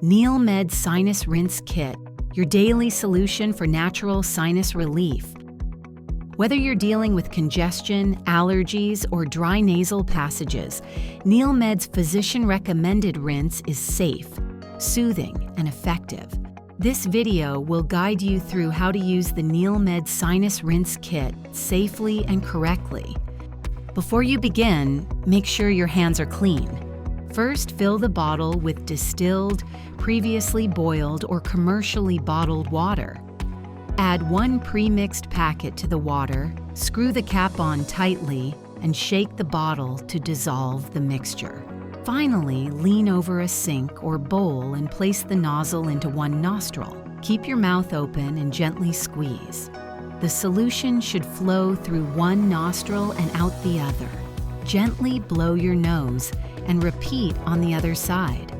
NeilMed Sinus Rinse Kit, your daily solution for natural sinus relief. Whether you're dealing with congestion, allergies, or dry nasal passages, NeilMed's physician-recommended rinse is safe, soothing, and effective. This video will guide you through how to use the NeilMed Sinus Rinse Kit safely and correctly. Before you begin, make sure your hands are clean. First, fill the bottle with distilled, previously boiled, or commercially bottled water. Add 1 premixed packet to the water, screw the cap on tightly, and shake the bottle to dissolve the mixture. Finally, lean over a sink or bowl and place the nozzle into one nostril. Keep your mouth open and gently squeeze. The solution should flow through one nostril and out the other. Gently blow your nose and repeat on the other side.